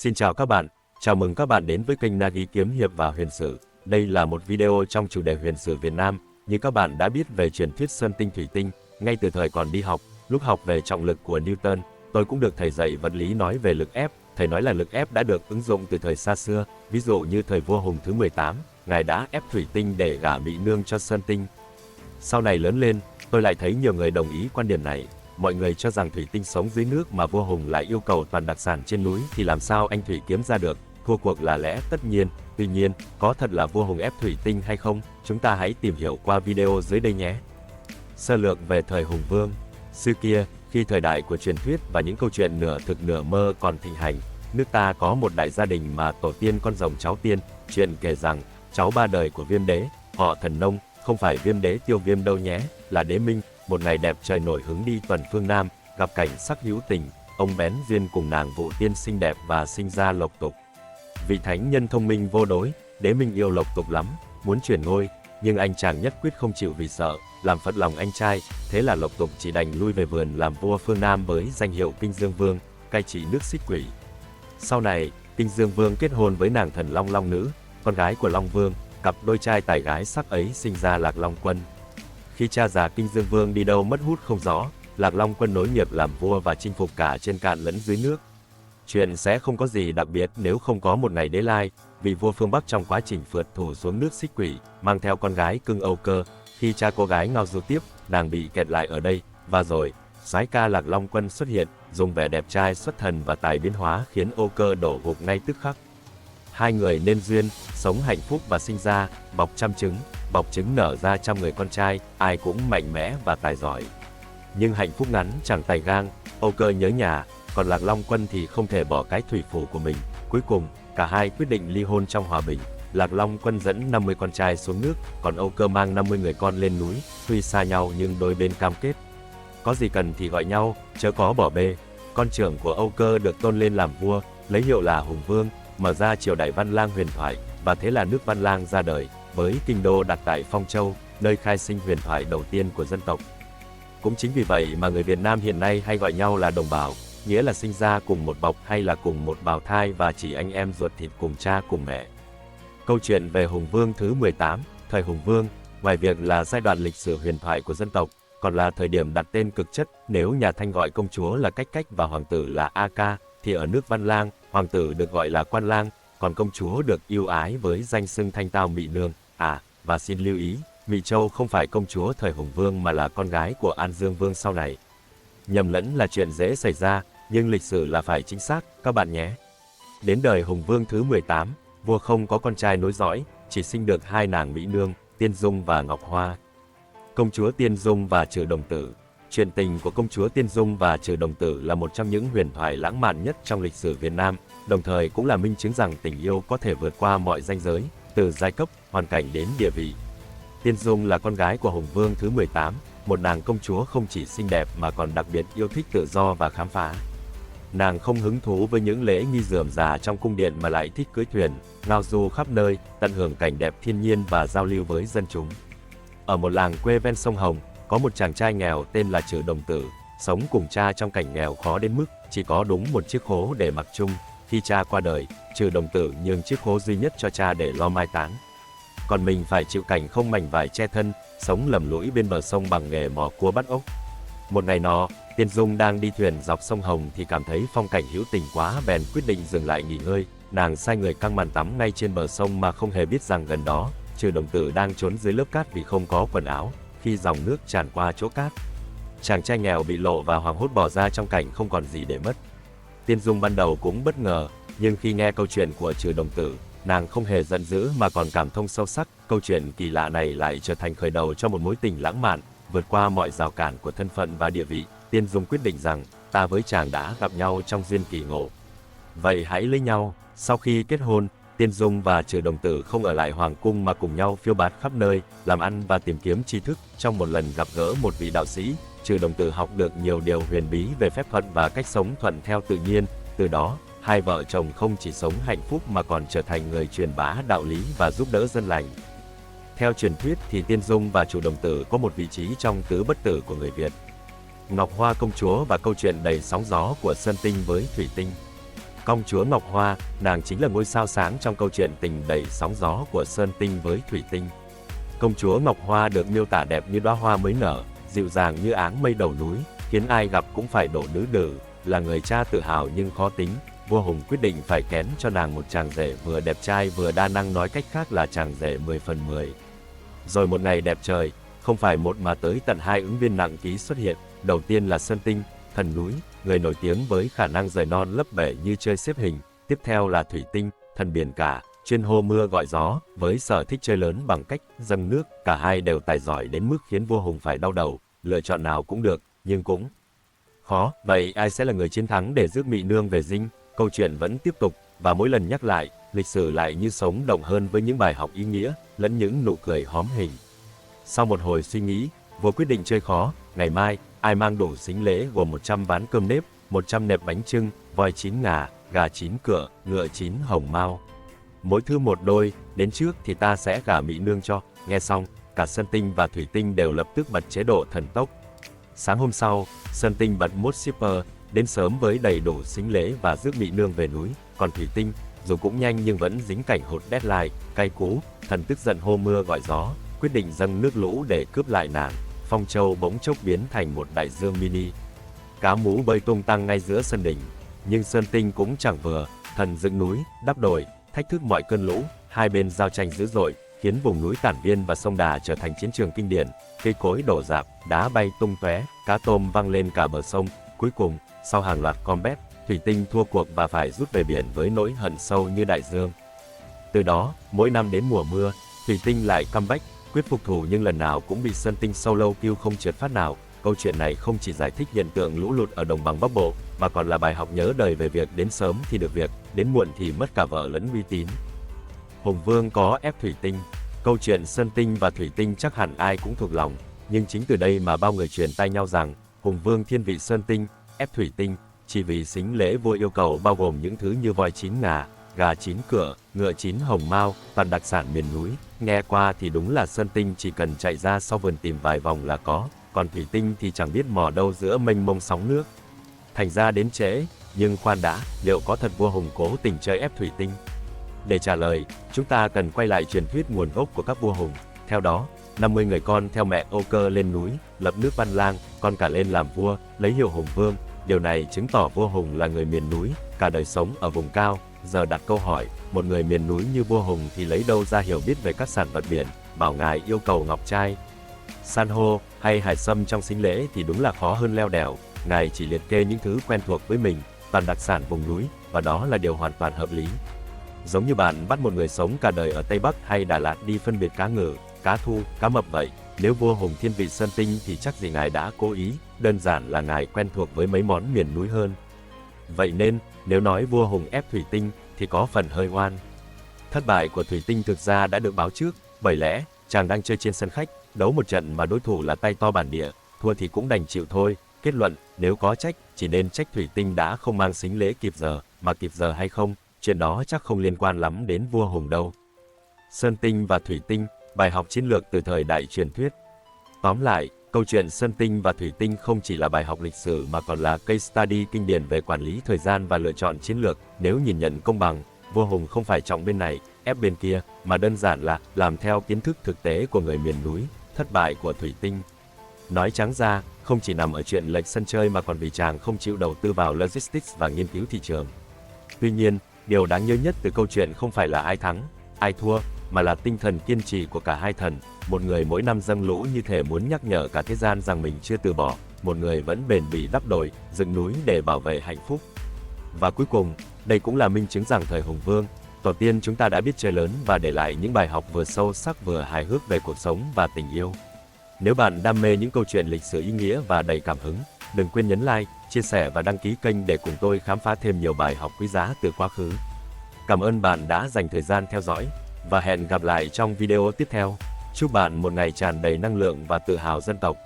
Xin chào các bạn, chào mừng các bạn đến với kênh Nagi Kiếm Hiệp và Huyền Sử. Đây là một video trong chủ đề huyền sử Việt Nam. Như các bạn đã biết về truyền thuyết Sơn Tinh Thủy Tinh, ngay từ thời còn đi học, lúc học về trọng lực của Newton, tôi cũng được thầy dạy vật lý nói về lực ép. Thầy nói là lực ép đã được ứng dụng từ thời xa xưa, ví dụ như thời vua Hùng thứ 18, ngài đã ép thủy tinh để gả mỹ nương cho Sơn Tinh. Sau này lớn lên, tôi lại thấy nhiều người đồng ý quan điểm này. Mọi người cho rằng thủy tinh sống dưới nước mà vua Hùng lại yêu cầu toàn đặc sản trên núi thì làm sao anh thủy kiếm ra được, thua cuộc là lẽ tất nhiên. Tuy nhiên, có thật là vua Hùng ép thủy tinh hay không? Chúng ta hãy tìm hiểu qua video dưới đây nhé. Sơ lược về thời Hùng Vương. Xưa kia, khi thời đại của truyền thuyết và những câu chuyện nửa thực nửa mơ còn thịnh hành, nước ta có một đại gia đình mà tổ tiên con rồng cháu tiên. Chuyện kể rằng, cháu ba đời của Viêm Đế, họ Thần Nông, không phải Viêm Đế Tiêu Viêm đâu nhé, là Đế Minh. Một ngày đẹp trời nổi hứng đi tuần phương Nam, gặp cảnh sắc hữu tình, ông bén duyên cùng nàng Vũ Tiên xinh đẹp và sinh ra Lộc Tục. Vị thánh nhân thông minh vô đối, Đế Minh yêu Lộc Tục lắm, muốn chuyển ngôi, nhưng anh chàng nhất quyết không chịu vì sợ, làm phật lòng anh trai, thế là Lộc Tục chỉ đành lui về vườn làm vua phương Nam với danh hiệu Kinh Dương Vương, cai trị nước Xích Quỷ. Sau này, Kinh Dương Vương kết hôn với nàng thần Long Long Nữ, con gái của Long Vương, cặp đôi trai tài gái sắc ấy sinh ra Lạc Long Quân. Khi cha già Kinh Dương Vương đi đâu mất hút không rõ, Lạc Long Quân nối nghiệp làm vua và chinh phục cả trên cạn lẫn dưới nước. Chuyện sẽ không có gì đặc biệt nếu không có một ngày Đế Lai, vị vua phương Bắc trong quá trình phượt thủ xuống nước Xích Quỷ, mang theo con gái cưng Âu Cơ. Khi cha cô gái ngao du tiếp, nàng bị kẹt lại ở đây, và rồi, soái ca Lạc Long Quân xuất hiện, dùng vẻ đẹp trai xuất thần và tài biến hóa khiến Âu Cơ đổ gục ngay tức khắc. Hai người nên duyên, sống hạnh phúc và sinh ra, bọc trăm trứng, bọc trứng nở ra trăm người con trai, ai cũng mạnh mẽ và tài giỏi. Nhưng hạnh phúc ngắn chẳng tài gang, Âu Cơ nhớ nhà, còn Lạc Long Quân thì không thể bỏ cái thủy phủ của mình. Cuối cùng, cả hai quyết định ly hôn trong hòa bình. Lạc Long Quân dẫn 50 con trai xuống nước, còn Âu Cơ mang 50 người con lên núi, tuy xa nhau nhưng đôi bên cam kết. Có gì cần thì gọi nhau, chớ có bỏ bê. Con trưởng của Âu Cơ được tôn lên làm vua, lấy hiệu là Hùng Vương, mở ra triều đại Văn Lang huyền thoại, và thế là nước Văn Lang ra đời, với kinh đô đặt tại Phong Châu, nơi khai sinh huyền thoại đầu tiên của dân tộc. Cũng chính vì vậy mà người Việt Nam hiện nay hay gọi nhau là đồng bào, nghĩa là sinh ra cùng một bọc hay là cùng một bào thai và chỉ anh em ruột thịt cùng cha cùng mẹ. Câu chuyện về Hùng Vương thứ 18, thời Hùng Vương, ngoài việc là giai đoạn lịch sử huyền thoại của dân tộc, còn là thời điểm đặt tên cực chất. Nếu nhà Thanh gọi công chúa là Cách Cách và hoàng tử là A Ca, thì ở nước Văn Lang, hoàng tử được gọi là Quan Lang, còn công chúa được yêu ái với danh xưng Thanh Tao Mỹ Nương. Và xin lưu ý, Mỹ Châu không phải công chúa thời Hùng Vương mà là con gái của An Dương Vương sau này. Nhầm lẫn là chuyện dễ xảy ra, nhưng lịch sử là phải chính xác, các bạn nhé. Đến đời Hùng Vương thứ 18, vua không có con trai nối dõi, chỉ sinh được hai nàng Mỹ Nương, Tiên Dung và Ngọc Hoa. Công chúa Tiên Dung và Trừ Đồng Tử. Chuyện tình của công chúa Tiên Dung và Trừ Đồng Tử là một trong những huyền thoại lãng mạn nhất trong lịch sử Việt Nam, đồng thời cũng là minh chứng rằng tình yêu có thể vượt qua mọi ranh giới, từ giai cấp, hoàn cảnh đến địa vị. Tiên Dung là con gái của Hùng Vương thứ 18, một nàng công chúa không chỉ xinh đẹp mà còn đặc biệt yêu thích tự do và khám phá. Nàng không hứng thú với những lễ nghi rườm rà trong cung điện mà lại thích cưỡi thuyền, ngao du khắp nơi, tận hưởng cảnh đẹp thiên nhiên và giao lưu với dân chúng. Ở một làng quê ven sông Hồng, có một chàng trai nghèo tên là Trừ Đồng Tử, sống cùng cha trong cảnh nghèo khó đến mức chỉ có đúng một chiếc khố để mặc chung. Khi cha qua đời, Trừ Đồng Tử nhường chiếc khố duy nhất cho cha để lo mai táng. Còn mình phải chịu cảnh không mảnh vải che thân, sống lầm lũi bên bờ sông bằng nghề mò cua bắt ốc. Một ngày nọ, Tiên Dung đang đi thuyền dọc sông Hồng thì cảm thấy phong cảnh hữu tình quá, bèn quyết định dừng lại nghỉ ngơi. Nàng sai người căng màn tắm ngay trên bờ sông mà không hề biết rằng gần đó, Trừ Đồng Tử đang trốn dưới lớp cát vì không có quần áo. Khi dòng nước tràn qua chỗ cát, chàng trai nghèo bị lộ và hoảng hốt bỏ ra trong cảnh không còn gì để mất. Tiên Dung ban đầu cũng bất ngờ, nhưng khi nghe câu chuyện của Trừ Đồng Tử, nàng không hề giận dữ mà còn cảm thông sâu sắc. Câu chuyện kỳ lạ này lại trở thành khởi đầu cho một mối tình lãng mạn, vượt qua mọi rào cản của thân phận và địa vị. Tiên Dung quyết định rằng, ta với chàng đã gặp nhau trong duyên kỳ ngộ, vậy hãy lấy nhau. Sau khi kết hôn, Tiên Dung và Trừ Đồng Tử không ở lại hoàng cung mà cùng nhau phiêu bạt khắp nơi, làm ăn và tìm kiếm tri thức. Trong một lần gặp gỡ một vị đạo sĩ, Trừ Đồng Tử học được nhiều điều huyền bí về phép thuật và cách sống thuận theo tự nhiên. Từ đó, hai vợ chồng không chỉ sống hạnh phúc mà còn trở thành người truyền bá đạo lý và giúp đỡ dân lành. Theo truyền thuyết thì Tiên Dung và Trừ Đồng Tử có một vị trí trong tứ bất tử của người Việt. Ngọc Hoa công chúa và câu chuyện đầy sóng gió của Sơn Tinh với Thủy Tinh. Công chúa Ngọc Hoa, nàng chính là ngôi sao sáng trong câu chuyện tình đầy sóng gió của Sơn Tinh với Thủy Tinh. Công chúa Ngọc Hoa được miêu tả đẹp như đóa hoa mới nở, dịu dàng như áng mây đầu núi, khiến ai gặp cũng phải đổ nữ đử, là người cha tự hào nhưng khó tính. Vua Hùng quyết định phải kén cho nàng một chàng rể vừa đẹp trai vừa đa năng, nói cách khác là chàng rể 10 phần 10. Rồi một ngày đẹp trời, không phải một mà tới tận 2 ứng viên nặng ký xuất hiện. Đầu tiên là Sơn Tinh, thần núi, người nổi tiếng với khả năng rời non lấp bể như chơi xếp hình. Tiếp theo là Thủy Tinh, thần biển cả, chuyên hô mưa gọi gió, với sở thích chơi lớn bằng cách dâng nước. Cả hai đều tài giỏi đến mức khiến vua Hùng phải đau đầu, lựa chọn nào cũng được, nhưng cũng khó. Vậy ai sẽ là người chiến thắng để rước Mị Nương về dinh? Câu chuyện vẫn tiếp tục, và mỗi lần nhắc lại, lịch sử lại như sống động hơn với những bài học ý nghĩa, lẫn những nụ cười hóm hình. Sau một hồi suy nghĩ, vua quyết định chơi khó. Ngày mai, ai mang đủ sính lễ gồm 100 ván cơm nếp, 100 nẹp bánh chưng, voi 9 ngà, gà 9 cựa, ngựa 9 hồng mao. Mỗi thứ một đôi, đến trước thì ta sẽ gả Mị Nương cho. Nghe xong, cả Sơn Tinh và Thủy Tinh đều lập tức bật chế độ thần tốc. Sáng hôm sau, Sơn Tinh bật mốt shipper, đến sớm với đầy đủ sính lễ và rước Mị Nương về núi. Còn Thủy Tinh, dù cũng nhanh nhưng vẫn dính cảnh hụt deadline, cay cú, thần tức giận hô mưa gọi gió, quyết định dâng nước lũ để cướp lại nàng. Phong Châu bỗng chốc biến thành một đại dương mini. Cá mú bơi tung tăng ngay giữa sân đình, nhưng Sơn Tinh cũng chẳng vừa, thần dựng núi, đắp đồi, thách thức mọi cơn lũ, hai bên giao tranh dữ dội, khiến vùng núi Tản Viên và sông Đà trở thành chiến trường kinh điển, cây cối đổ rạp, đá bay tung tóe, cá tôm văng lên cả bờ sông. Cuối cùng, sau hàng loạt combat, Thủy Tinh thua cuộc và phải rút về biển với nỗi hận sâu như đại dương. Từ đó, mỗi năm đến mùa mưa, Thủy Tinh lại comeback, quyết phục thù, nhưng lần nào cũng bị Sơn Tinh solo kill không trượt phát nào. Câu chuyện này không chỉ giải thích hiện tượng lũ lụt ở đồng bằng Bắc Bộ, mà còn là bài học nhớ đời về việc đến sớm thì được việc, đến muộn thì mất cả vợ lẫn uy tín. Hùng Vương có ép Thủy Tinh. Câu chuyện Sơn Tinh và Thủy Tinh chắc hẳn ai cũng thuộc lòng, nhưng chính từ đây mà bao người truyền tai nhau rằng Hùng Vương thiên vị Sơn Tinh, ép Thủy Tinh, chỉ vì sính lễ vua yêu cầu bao gồm những thứ như voi 9 ngà, gà 9 cựa, ngựa 9 hồng mao, toàn đặc sản miền núi. Nghe qua thì đúng là Sơn Tinh chỉ cần chạy ra sau vườn tìm vài vòng là có, còn Thủy Tinh thì chẳng biết mò đâu giữa mênh mông sóng nước. Thành ra đến trễ, nhưng khoan đã, liệu có thật vua Hùng cố tình chơi ép Thủy Tinh? Để trả lời, chúng ta cần quay lại truyền thuyết nguồn gốc của các vua Hùng. Theo đó, 50 người con theo mẹ Âu Cơ lên núi, lập nước Văn Lang, con cả lên làm vua, lấy hiệu Hùng Vương. Điều này chứng tỏ vua Hùng là người miền núi, cả đời sống ở vùng cao. Giờ đặt câu hỏi, một người miền núi như vua Hùng thì lấy đâu ra hiểu biết về các sản vật biển, bảo ngài yêu cầu ngọc trai, san hô hay hải sâm trong sính lễ thì đúng là khó hơn leo đèo. Ngài chỉ liệt kê những thứ quen thuộc với mình, toàn đặc sản vùng núi, và đó là điều hoàn toàn hợp lý. Giống như bạn bắt một người sống cả đời ở Tây Bắc hay Đà Lạt đi phân biệt cá ngừ, cá thu, cá mập vậy. Nếu vua Hùng thiên vị Sơn Tinh thì chắc gì ngài đã cố ý, đơn giản là ngài quen thuộc với mấy món miền núi hơn. Vậy nên, nếu nói vua Hùng ép Thủy Tinh thì có phần hơi oan. Thất bại của Thủy Tinh thực ra đã được báo trước, bởi lẽ chàng đang chơi trên sân khách, đấu một trận mà đối thủ là tay to bản địa, thua thì cũng đành chịu thôi. Kết luận, nếu có trách, chỉ nên trách Thủy Tinh đã không mang sính lễ kịp giờ, mà kịp giờ hay không, chuyện đó chắc không liên quan lắm đến vua Hùng đâu. Sơn Tinh và Thủy Tinh, bài học chiến lược từ thời đại truyền thuyết. Tóm lại, câu chuyện Sơn Tinh và Thủy Tinh không chỉ là bài học lịch sử mà còn là case study kinh điển về quản lý thời gian và lựa chọn chiến lược. Nếu nhìn nhận công bằng, vua Hùng không phải trọng bên này, ép bên kia, mà đơn giản là làm theo kiến thức thực tế của người miền núi. Thất bại của Thủy Tinh, nói trắng ra, không chỉ nằm ở chuyện lệch sân chơi mà còn vì chàng không chịu đầu tư vào logistics và nghiên cứu thị trường. Tuy nhiên, điều đáng nhớ nhất từ câu chuyện không phải là ai thắng, ai thua, mà là tinh thần kiên trì của cả hai thần. Một người mỗi năm dâng lũ như thể muốn nhắc nhở cả thế gian rằng mình chưa từ bỏ, một người vẫn bền bỉ đắp đồi, dựng núi để bảo vệ hạnh phúc. Và cuối cùng, đây cũng là minh chứng rằng thời Hùng Vương, tổ tiên chúng ta đã biết chơi lớn và để lại những bài học vừa sâu sắc vừa hài hước về cuộc sống và tình yêu. Nếu bạn đam mê những câu chuyện lịch sử ý nghĩa và đầy cảm hứng, đừng quên nhấn like, chia sẻ và đăng ký kênh để cùng tôi khám phá thêm nhiều bài học quý giá từ quá khứ. Cảm ơn bạn đã dành thời gian theo dõi, và hẹn gặp lại trong video tiếp theo. Chúc bạn một ngày tràn đầy năng lượng và tự hào dân tộc.